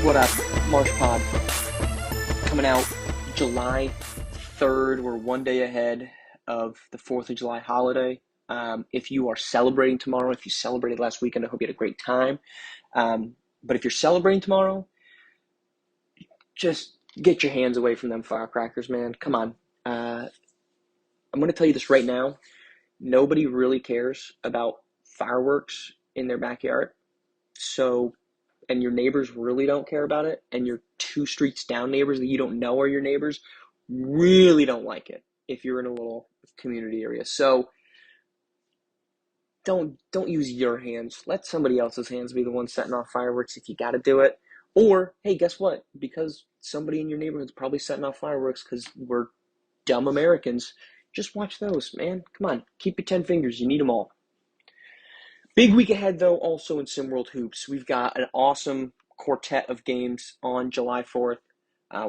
What up, Marsh Pod? Coming out July 3rd. We're one day ahead of the 4th of July holiday. If you are celebrating tomorrow, if you celebrated last weekend, I hope you had a great time. But if you're celebrating tomorrow, just get your hands away from them firecrackers, man. Come on. I'm going to tell you this right now. Nobody really cares about fireworks in their backyard. And your neighbors really don't care about it, and your 2 streets down neighbors that you don't know are your neighbors really don't like it if you're in a little community area. So don't use your hands. Let somebody else's hands be the one setting off fireworks if you got to do it. Or, hey, guess what? Because somebody in your neighborhood's probably setting off fireworks because we're dumb Americans, just watch those, man. Come on, keep your 10 fingers. You need them all. Big week ahead, though, also in SimWorld Hoops. We've got an awesome quartet of games on July 4th.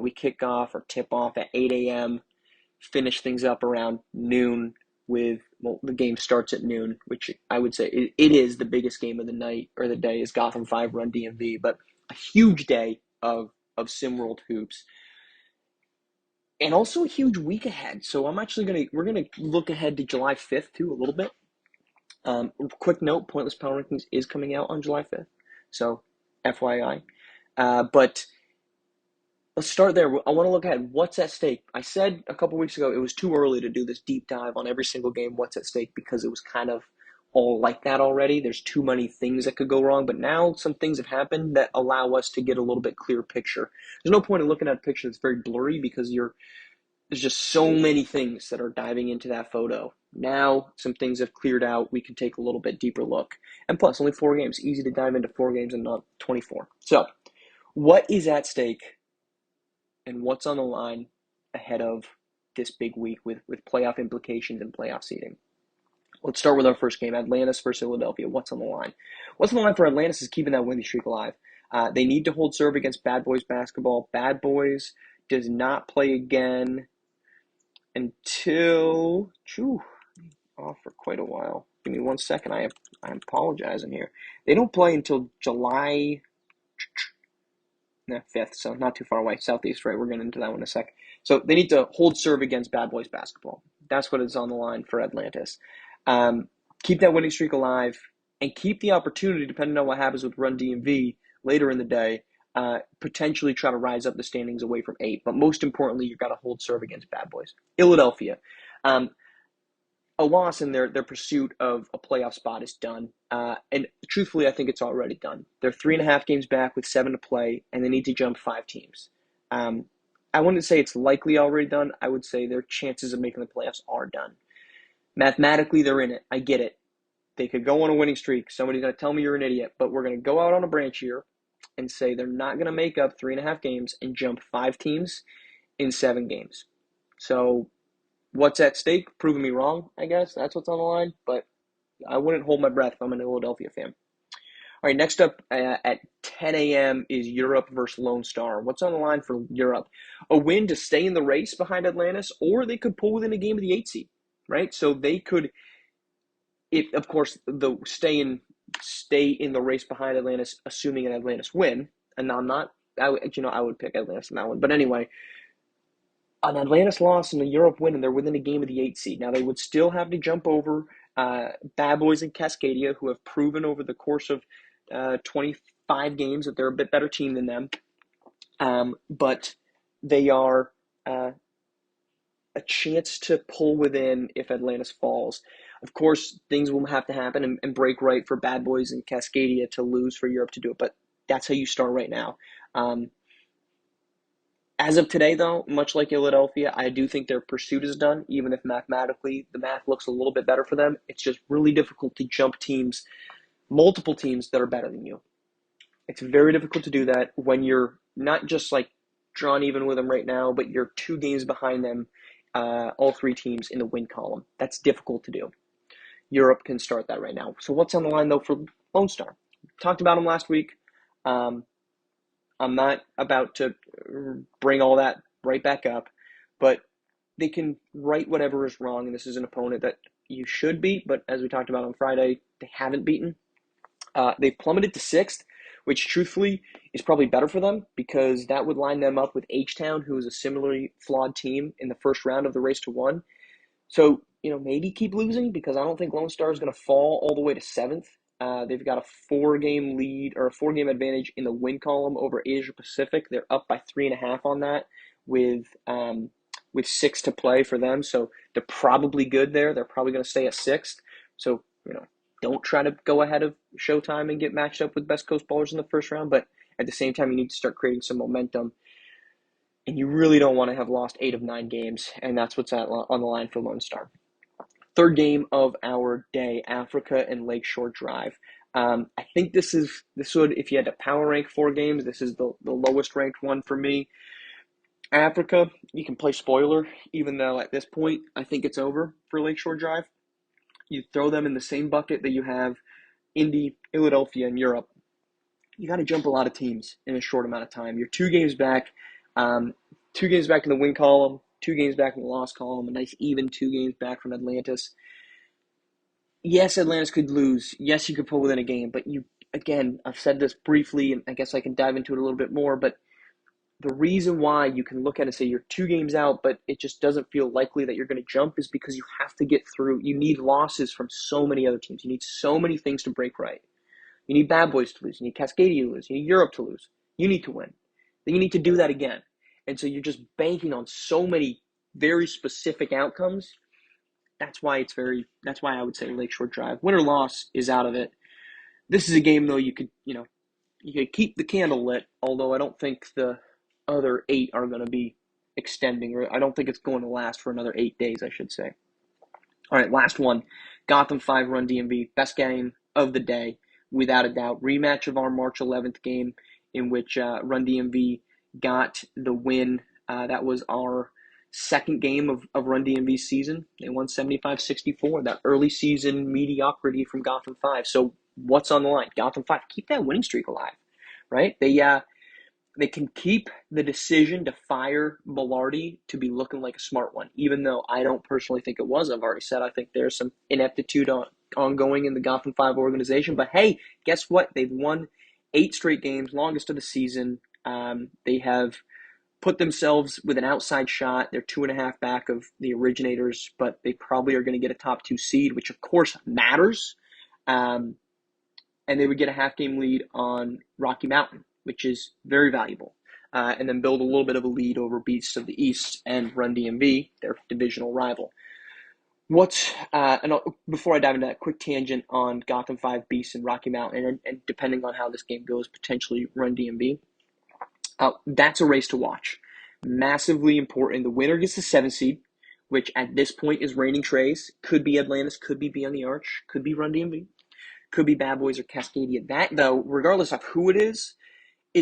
We kick off or tip off at 8 a.m., finish things up around noon the game starts at noon, which I would say it is the biggest game of the night or the day is Gotham 5 Run DMV, but a huge day of SimWorld Hoops. And also a huge week ahead. So we're going to look ahead to July 5th, too, a little bit. Quick note, Pointless Power Rankings is coming out on July 5th, so FYI. But let's start there. I want to look at what's at stake. I said a couple weeks ago it was too early to do this deep dive on every single game, what's at stake, because it was kind of all like that already. There's too many things that could go wrong, but now some things have happened that allow us to get a little bit clearer picture. There's no point in looking at a picture that's very blurry because there's just so many things that are diving into that photo. Now, some things have cleared out. We can take a little bit deeper look. And plus, only 4 games. Easy to dive into 4 games and not 24. So, what is at stake and what's on the line ahead of this big week with playoff implications and playoff seeding? Let's start with our first game, Atlantis versus Philadelphia. What's on the line? What's on the line for Atlantis is keeping that winning streak alive. They need to hold serve against Bad Boys basketball. Bad Boys does not play again until off for quite a while. Give me 1 second. I'm apologizing here. They don't play until July 5th, so not too far away. Southeast, right? We're getting into that one in a sec. So they need to hold serve against Bad Boys basketball. That's what is on the line for Atlantis. Keep that winning streak alive and keep the opportunity, depending on what happens with Run DMV later in the day, potentially try to rise up the standings away from 8. But most importantly, you've got to hold serve against Bad Boys. Philadelphia. A loss in their pursuit of a playoff spot is done. And truthfully, I think it's already done. They're 3.5 games back with 7 to play, and they need to jump 5 teams. I wouldn't say it's likely already done. I would say their chances of making the playoffs are done. Mathematically, they're in it. I get it. They could go on a winning streak. Somebody's going to tell me you're an idiot, but we're going to go out on a branch here and say they're not going to make up 3.5 games and jump 5 teams in 7 games. So what's at stake? Proving me wrong, I guess. That's what's on the line, but I wouldn't hold my breath if I'm a Philadelphia fan. All right, next up at 10 a.m. is Europe versus Lone Star. What's on the line for Europe? A win to stay in the race behind Atlantis, or they could pull within a game of the 8 seed, right? So they could, of course, stay in the race behind Atlantis, assuming an Atlantis win. And I would pick Atlantis in that one. But anyway, an Atlantis loss and a Europe win, and they're within a game of the 8 seed. Now, they would still have to jump over Bad Boys and Cascadia, who have proven over the course of 25 games that they're a bit better team than them. But they are a chance to pull within if Atlantis falls. Of course, things will have to happen and break right for Bad Boys and Cascadia to lose for Europe to do it, but that's how you start right now. As of today, though, much like Philadelphia, I do think their pursuit is done, even if mathematically the math looks a little bit better for them. It's just really difficult to jump teams, multiple teams that are better than you. It's very difficult to do that when you're not just like drawn even with them right now, but you're 2 games behind them, all 3 teams in the win column. That's difficult to do. Europe can start that right now. So what's on the line, though, for Lone Star? Talked about them last week. I'm not about to bring all that right back up, but they can right whatever is wrong, and this is an opponent that you should beat, but as we talked about on Friday, they haven't beaten. They've plummeted to 6th, which truthfully is probably better for them because that would line them up with H-Town, who is a similarly flawed team in the first round of the Race to One. So, maybe keep losing because I don't think Lone Star is going to fall all the way to seventh. They've got a 4-game lead or a 4-game advantage in the win column over Asia Pacific. They're up by 3.5 on that with 6 to play for them. So they're probably good there. They're probably going to stay at sixth. So, don't try to go ahead of Showtime and get matched up with Best Coast ballers in the first round. But at the same time, you need to start creating some momentum. And you really don't want to have lost 8 of 9 games. And that's what's on the line for Lone Star. Third game of our day, Africa and Lakeshore Drive. I think this would, if you had to power rank 4 games, this is the lowest ranked one for me. Africa, you can play spoiler, even though at this point, I think it's over for Lakeshore Drive. You throw them in the same bucket that you have Indy, Philadelphia, and Europe. You got to jump a lot of teams in a short amount of time. You're 2 games back, 2 games back in the win column, 2 games back in the loss column, a nice even 2 games back from Atlantis. Yes, Atlantis could lose. Yes, you could pull within a game, but again, I've said this briefly, and I guess I can dive into it a little bit more, but the reason why you can look at it and say you're 2 games out, but it just doesn't feel likely that you're going to jump is because you have to get through. You need losses from so many other teams. You need so many things to break right. You need Bad Boys to lose. You need Cascadia to lose. You need Europe to lose. You need to win. Then you need to do that again. And so you're just banking on so many very specific outcomes. That's why I would say Lakeshore Drive. Win or loss is out of it. This is a game though you could keep the candle lit, although I don't think the other 8 are going to be extending, or I don't think it's going to last for another 8 days, I should say. All right, last one. Gotham 5 Run DMV, best game of the day, without a doubt. Rematch of our March 11th game in which Run DMV got the win. That was our second game of Run DMV's season. They won 75-64, that early season mediocrity from Gotham 5. So what's on the line? Gotham 5, keep that winning streak alive, right? They can keep the decision to fire Velarde to be looking like a smart one, even though I don't personally think it was. I've already said I think there's some ineptitude ongoing in the Gotham 5 organization. But hey, guess what? They've won 8 straight games, longest of the season. They have put themselves with an outside shot. They're 2.5 back of the originators, but they probably are going to get a top 2 seed, which of course matters. And they would get a half-game lead on Rocky Mountain, which is very valuable, and then build a little bit of a lead over Beasts of the East and Run DMV, their divisional rival. Before I dive into that, quick tangent on Gotham 5, Beasts, and Rocky Mountain, and depending on how this game goes, potentially Run DMV. That's a race to watch. Massively important. The winner gets the 7th seed, which at this point is reigning Trays. Could be Atlantis, could be Beyond the Arch, could be Run DMV, could be Bad Boys or Cascadia. That, though, regardless of who it is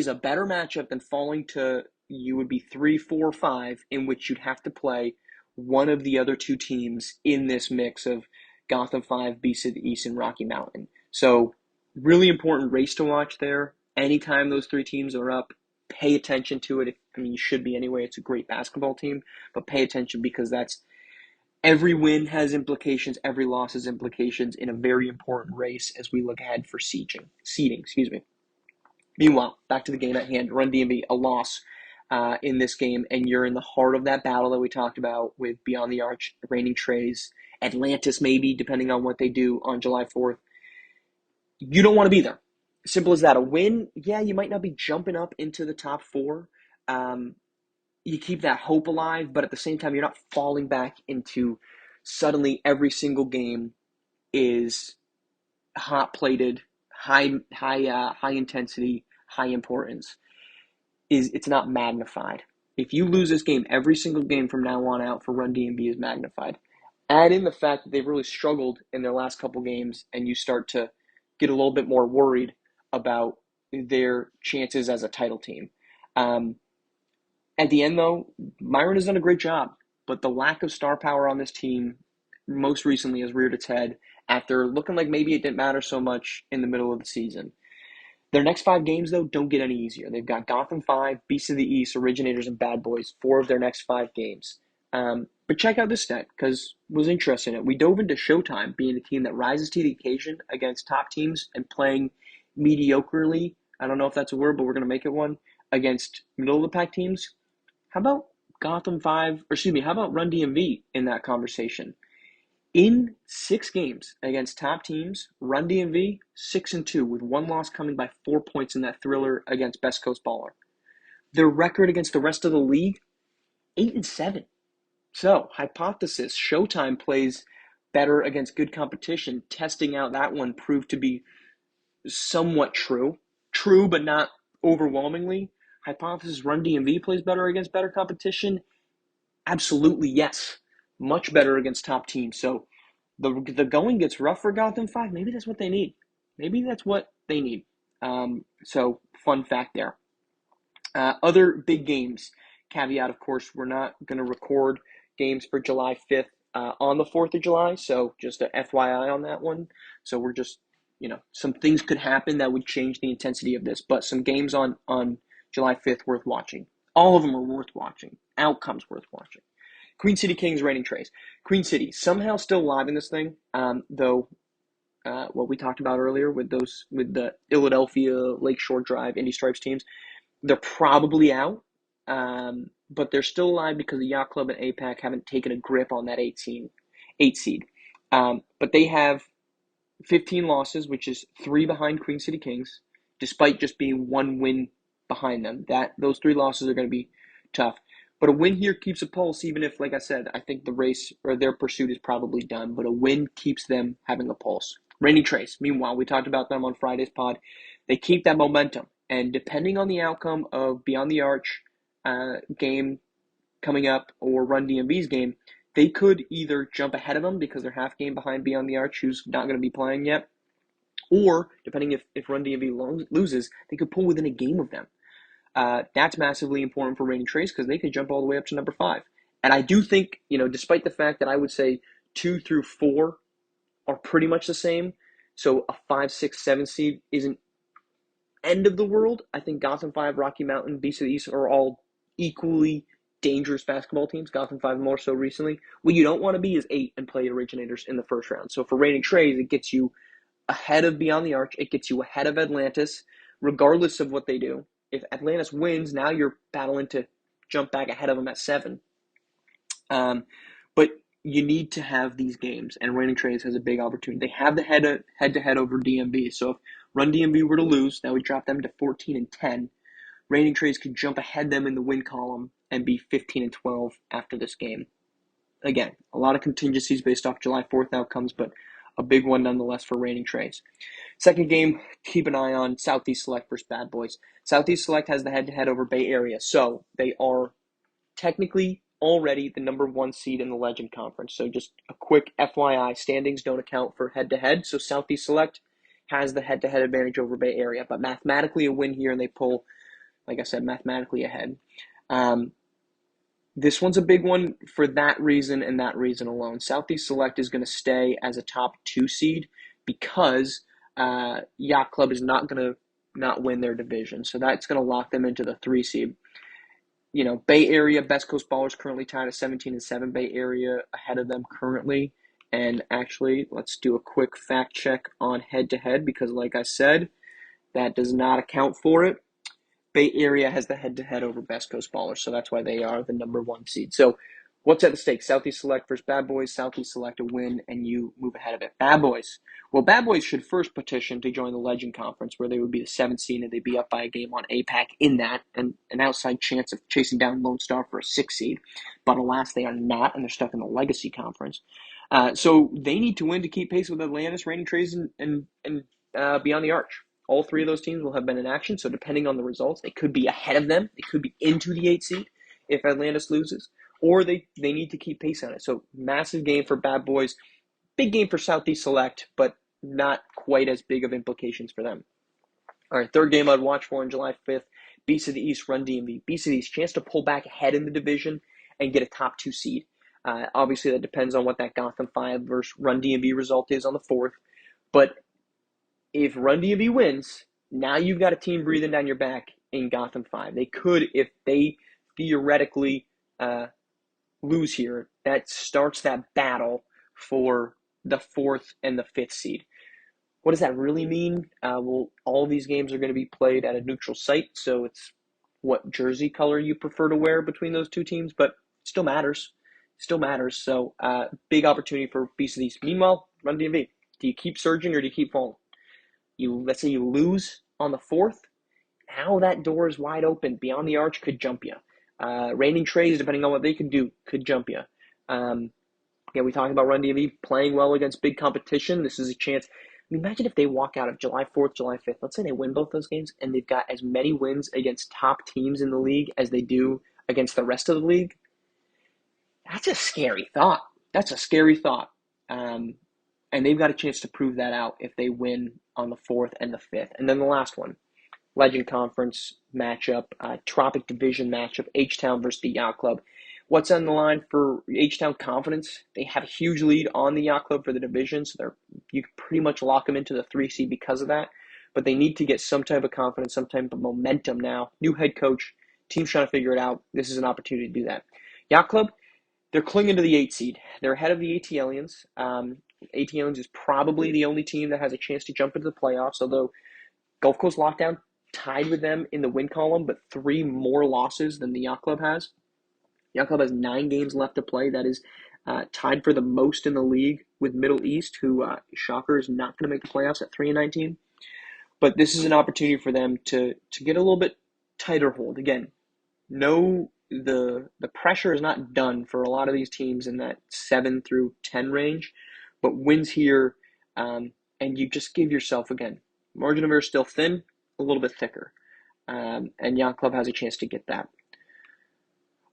a better matchup than falling to, you would be 3, 4, 5, in which you'd have to play one of the other 2 teams in this mix of Gotham 5, Beasts of the East, and Rocky Mountain. So really important race to watch there. Anytime those 3 teams are up, pay attention to it. You should be anyway. It's a great basketball team, but pay attention because every win has implications, every loss has implications in a very important race as we look ahead for seeding. Meanwhile, back to the game at hand. Run DMV, a loss in this game, and you're in the heart of that battle that we talked about with Beyond the Arch, reigning Trays, Atlantis maybe, depending on what they do on July 4th. You don't want to be there. Simple as that. A win, yeah, you might not be jumping up into the top 4. You keep that hope alive, but at the same time, you're not falling back into suddenly every single game is hot-plated, high intensity, high importance. It's not magnified. If you lose this game, every single game from now on out for Run DMV is magnified. Add in the fact that they've really struggled in their last couple games, and you start to get a little bit more worried about their chances as a title team. At the end, though, Myron has done a great job, but the lack of star power on this team most recently has reared its head after looking like maybe it didn't matter so much in the middle of the season. Their next 5 games, though, don't get any easier. They've got Gotham 5, Beasts of the East, Originators, and Bad Boys, 4 of their next 5 games. But check out this stat, because it was interesting. We dove into Showtime being a team that rises to the occasion against top teams and playing mediocrely I don't know if that's a word, but we're going to make it one, against middle of the pack teams. How about Gotham 5, or excuse me, how about Run DMV in that conversation? In 6 games against top teams, Run DMV 6-2 with one loss coming by 4 points in that thriller against Best Coast Baller. Their record against the rest of the league 8-7. So, hypothesis: Showtime plays better against good competition. Testing out that one proved to be somewhat true. True, but not overwhelmingly. Hypothesis: Run DMV plays better against better competition. Absolutely, yes. Much better against top teams. So the going gets rough for Gotham 5. Maybe that's what they need. Maybe that's what they need. So fun fact there. Other big games. Caveat, of course, we're not going to record games for July 5th on the 4th of July. So just a FYI on that one. So we're just, some things could happen that would change the intensity of this. But some games on July 5th worth watching. All of them are worth watching. Outcomes worth watching. Queen City Kings, reigning Trays. Queen City somehow still alive in this thing, though. What we talked about earlier with the Philadelphia, Lakeshore Drive, Indy Stripes teams, they're probably out, but they're still alive because the Yacht Club and APAC haven't taken a grip on that 8 seed. But they have 15 losses, which is 3 behind Queen City Kings, despite just being 1 win behind them. Those 3 losses are going to be tough. But a win here keeps a pulse, even if, like I said, I think the race or their pursuit is probably done. But a win keeps them having a pulse. Reigning Trace, meanwhile, we talked about them on Friday's pod. They keep that momentum. And depending on the outcome of Beyond the Arch game coming up or Run DMV's game, they could either jump ahead of them because they're half game behind Beyond the Arch, who's not going to be playing yet, or depending if Run DMV loses, they could pull within a game of them. That's massively important for Reigning Trace because they could jump all the way up to number 5. And I do think, despite the fact that I would say 2 through 4 are pretty much the same, so a 5, 6, 7 seed isn't end of the world. I think Gotham 5, Rocky Mountain, Beast of the East are all equally dangerous basketball teams. Gotham 5 more so recently. What you don't want to be is 8 and play Originators in the first round. So for Reigning Trace, it gets you ahead of Beyond the Arch. It gets you ahead of Atlantis, regardless of what they do. If Atlantis wins, now you're battling to jump back ahead of them at 7. But you need to have these games, and Reigning Trace has a big opportunity. They have the head-to-head over DMV, so if Run DMV were to lose, that would drop them to 14-10. Reigning Trace could jump ahead them in the win column and be 15-12 after this game. Again, a lot of contingencies based off July 4th outcomes, but a big one nonetheless for Reigning Trace. Second game, keep an eye on Southeast Select versus Bad Boys. Southeast Select has the head-to-head over Bay Area, so they are technically already the number 1 seed in the Legend Conference. So just a quick FYI, standings don't account for head-to-head, so Southeast Select has the head-to-head advantage over Bay Area, but mathematically a win here, and they pull, like I said, mathematically ahead. This one's a big one for that reason and that reason alone. Southeast Select is going to stay as a top 2 seed because Yacht Club is not going to not win their division. So that's going to lock them into the 3 seed. Bay Area, Best Coast Ballers currently tied at 17-7. Bay Area ahead of them currently. And actually, let's do a quick fact check on head-to-head because, like I said, that does not account for it. Bay Area has the head-to-head over Best Coast Ballers, so that's why they are the number 1 seed. So what's at the stake? Southeast Select versus Bad Boys. Southeast Select a win, and you move ahead of it. Bad Boys. Well, Bad Boys should first petition to join the Legend Conference, where they would be the 7th seed, and they'd be up by a game on APAC in that, and an outside chance of chasing down Lone Star for a 6th seed. But alas, they are not, and they're stuck in the Legacy Conference. So they need to win to keep pace with Atlantis, Reigning Trace, and Beyond the Arch. All 3 of those teams will have been in action, so depending on the results, they could be ahead of them. They could be into the 8th seed if Atlantis loses, or they need to keep pace on it. So massive game for Bad Boys, big game for Southeast Select, but not quite as big of implications for them. All right, third game I'd watch for on July 5th, Beast of the East, Run DMV. Beast of the East, chance to pull back ahead in the division and get a top 2 seed. Obviously, that depends on what that Gotham 5 versus Run DMV result is on the 4th, but if Run DMV wins, now you've got a team breathing down your back in Gotham 5. They could, if they theoretically lose here, that starts that battle for the 4th and the 5th seed. What does that really mean? Well, all these games are going to be played at a neutral site, so it's what jersey color you prefer to wear between those two teams, but it still matters. Still matters. So, big opportunity for Beast of the East. Meanwhile, Run DMV. Do you keep surging or do you keep falling? Let's say you lose on the fourth. Now that door is wide open. Beyond the Arch could jump you. Reigning Trays, depending on what they can do, could jump you. Again, we talked about Run DMV playing well against big competition. This is a chance. Imagine if they walk out of July 4th, July 5th. Let's say they win both those games, and they've got as many wins against top teams in the league as they do against the rest of the league. That's a scary thought. That's a scary thought. And they've got a chance to prove that out if they win on the 4th and the 5th. And then the last one, Legend Conference matchup, Tropic Division matchup, H-Town versus the Yacht Club. What's on the line for H-Town confidence? They have a huge lead on the Yacht Club for the division, so you can pretty much lock them into the 3 seed because of that. But they need to get some type of confidence, some type of momentum now. New head coach, team's trying to figure it out. This is an opportunity to do that. Yacht Club, they're clinging to the 8 seed. They're ahead of the AT Aliens. AT Aliens is probably the only team that has a chance to jump into the playoffs, although Gulf Coast Lockdown tied with them in the win column, but 3 more losses than the Yacht Club has. Yacht Club has 9 games left to play. That is tied for the most in the league with Middle East, who, shocker, is not going to make the playoffs at 3-19. But this is an opportunity for them to get a little bit tighter hold. Again, no, the pressure is not done for a lot of these teams in that 7 through 10 range, but wins here, and you just give yourself, again, margin of error still thin, a little bit thicker, and Yacht Club has a chance to get that.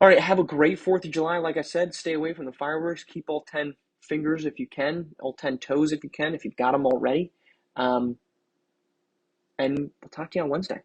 All right, have a great 4th of July. Like I said, stay away from the fireworks. Keep all 10 fingers if you can, all 10 toes if you can, if you've got them already. And we'll talk to you on Wednesday.